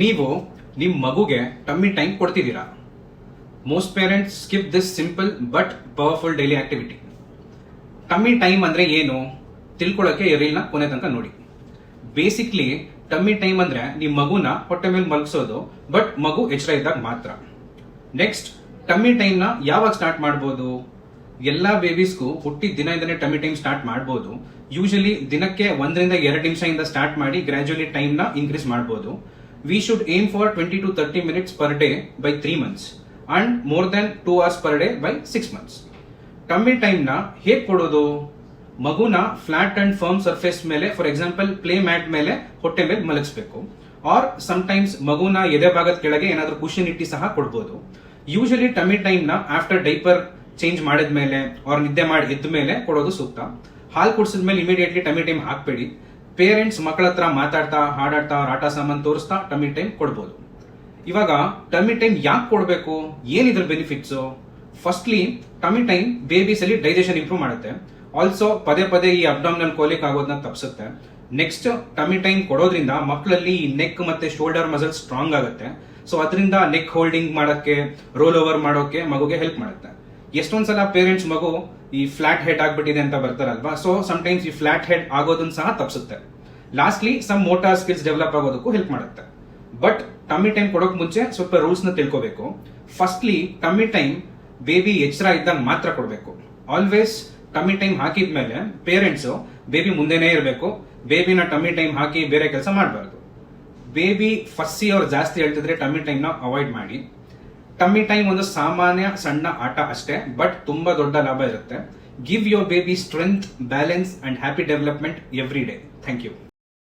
ನೀವು ನಿಮ್ಮ ಮಗುಗೆ ಟಮ್ಮಿ ಟೈಮ್ ಕೊಡ್ತಿದ್ದೀರಾ? Most parents skip this simple but powerful daily activity. Tummy time ಅಂದ್ರೆ ಏನು ತಿಳ್ಕೊಳ್ಳೋಕೆ ಈ ರೀಲ್ನ ಕೊನೆ ತನಕ ನೋಡಿ. ಬೇಸಿಕ್ಲಿ ಟಮ್ಮಿ ಟೈಮ್ ಅಂದ್ರೆ ನಿಮ್ಮ ಮಗುನ ಹೊಟ್ಟೆ ಮೇಲೆ ಮಲಗಿಸೋದು, ಬಟ್ ಮಗು ಎಚ್ಚರ ಇದ್ದಾಗ ಮಾತ್ರ. ನೆಕ್ಸ್ಟ್, ಟಮ್ಮಿ ಟೈಮ್ ನ ಯಾವಾಗ ಸ್ಟಾರ್ಟ್ ಮಾಡಬಹುದು? ಎಲ್ಲಾ ಬೇಬೀಸ್ಗೂ ಹುಟ್ಟಿದ ದಿನದಿಂದನೇ ಟಮ್ಮಿ ಟೈಮ್ ಸ್ಟಾರ್ಟ್ ಮಾಡಬಹುದು. ಯೂಶಲಿ ದಿನಕ್ಕೆ 1 to 2 ನಿಮಿಷದಿಂದ ಸ್ಟಾರ್ಟ್ ಮಾಡಿ ಗ್ರಾಜುಯಲಿ ಟೈಮ್ ನ ಇನ್ಕ್ರೀಸ್ ಮಾಡಬಹುದು. We should aim for 20 to 30 minutes per day by 3 months and more than 2 hours per day by 6 months. Tummy time ನ ಹೇಗೆ ಕೊಡೋದು? ಮಗುನ ಫ್ಲಾಟ್ ಅಂಡ್ ಫರ್ಮ್ ಸರ್ಫೇಸ್ ಮೇಲೆ, ಫಾರ್ ಎಕ್ಸಾಂಪಲ್ ಪ್ಲೇ ಮ್ಯಾಟ್ ಮೇಲೆ ಹೊಟ್ಟೆ ಮೇಲೆ ಮಲಗಿಸಬೇಕು. ಆರ್ ಸಮ್ಟೈಮ್ಸ್ ಮಗುನ ಎದೆ ಭಾಗದ ಕೆಳಗೆ ಏನಾದ್ರೂ ಕುಷನ್ ಇಟ್ಟಿ ಸಹ ಕೊಡಬಹುದು. ಯೂಶಲಿ ಟಮ್ಮಿ ಟೈಮ್ ನ ಆಫ್ಟರ್ ಡೈಪರ್ ಚೇಂಜ್ ಮಾಡಿದ್ಮೇಲೆ ಅವ್ರ ನಿದ್ದೆ ಮಾಡಿ ಎದ್ದ ಮೇಲೆ ಕೊಡೋದು ಸೂಕ್ತ. ಹಾಲು ಕುಡಿಸಿದ್ಮೇಲೆ ಇಮಿಡಿಯೇಟ್ಲಿ ಟಮ್ಮಿ ಟೈಮ್ ಹಾಕ್ಬೇಡಿ. ಪೇರೆಂಟ್ಸ್ ಮಕ್ಕಳ ಹತ್ರ ಮಾತಾಡ್ತಾ, ಹಾಡಾಡ್ತಾ, ಆಟ ಸಾಮಾನು ತೋರಿಸ್ತಾ ಟಮ್ಮಿ ಟೈಮ್ ಕೊಡ್ಬೋದು. ಇವಾಗ ಟಮ್ಮಿ ಟೈಮ್ ಯಾಕೆ ಕೊಡಬೇಕು? ಏನಿದ್ರ benefits? Firstly, tummy time babies ಅಲ್ಲಿ ಡೈಜೆಷನ್ ಇಂಪ್ರೂವ್ ಮಾಡುತ್ತೆ. ಆಲ್ಸೋ ಪದೇ ಪದೇ ಈ ಅಬ್ಡಾಮಿನಲ್ ಕೋಲಿಕ್ ಆಗೋದನ್ನ ತಪ್ಪಿಸುತ್ತೆ. ನೆಕ್ಸ್ಟ್, ಟಮ್ಮಿ ಟೈಮ್ ಕೊಡೋದ್ರಿಂದ ಮಕ್ಕಳಲ್ಲಿ ಈ ನೆಕ್ ಮತ್ತೆ ಶೋಲ್ಡರ್ ಮಸಲ್ ಸ್ಟ್ರಾಂಗ್ ಆಗುತ್ತೆ. ಸೊ ಅದರಿಂದ ನೆಕ್ ಹೋಲ್ಡಿಂಗ್ ಮಾಡೋಕೆ, ರೋಲ್ ಓವರ್ ಮಾಡೋಕೆ ಮಗುಗೆ ಹೆಲ್ಪ್ ಮಾಡುತ್ತೆ. ಎಷ್ಟೊಂದ್ಸಲ ಪೇರೆಂಟ್ಸ್ ಮಗು ಈ ಫ್ಲಾಟ್ ಹೆಡ್ ಆಗ್ಬಿಟ್ಟಿದೆ ಅಂತ ಬರ್ತಾರಲ್ವಾ, ಸೊ ಸಮ್ಟೈಮ್ಸ್ ಈ ಫ್ಲಾಟ್ ಹೆಡ್ ಆಗೋದನ್ನ ಸಹ ತಪ್ಪಿಸುತ್ತೆ. Lastly, some motor skills develop ಆಗೋದಕ್ಕೂ ಹೆಲ್ಪ್ ಮಾಡುತ್ತೆ. ಬಟ್ ಟಮ್ಮಿ ಟೈಮ್ ಕೊಡೋಕ್ ಮುಂಚೆ ಸ್ವಲ್ಪ ರೂಲ್ಸ್ ನ ತಿಳ್ಕೋಬೇಕು. ಫಸ್ಟ್ಲಿ, ಟಮ್ಮಿ ಟೈಮ್ ಬೇಬಿ ಎಚ್ಚರ ಇದ್ದಾಗ ಮಾತ್ರ ಕೊಡಬೇಕು. ಆಲ್ವೇಸ್ ಟಮ್ಮಿ ಟೈಮ್ ಹಾಕಿದ್ಮೇಲೆ ಪೇರೆಂಟ್ಸ್ ಬೇಬಿ ಮುಂದೆನೇ ಇರಬೇಕು. ಬೇಬಿನ ಟಮ್ಮಿ ಟೈಮ್ ಹಾಕಿ ಬೇರೆ ಕೆಲಸ ಮಾಡಬಾರ್ದು. ಬೇಬಿ ಫಸ್ಸಿ ಅವ್ರು ಜಾಸ್ತಿ ಹೇಳ್ತಿದ್ರೆ ಟಮ್ಮಿ ಟೈಮ್ ನ ಅವಾಯ್ಡ್ ಮಾಡಿ. ಟಮ್ಮಿ ಟೈಮ್ ಒಂದು ಸಾಮಾನ್ಯ ಸಣ್ಣ ಆಟ ಅಷ್ಟೇ, ಬಟ್ ತುಂಬಾ ದೊಡ್ಡ ಲಾಭ ಇರುತ್ತೆ. Give your baby strength, balance and happy development every day. Thank you.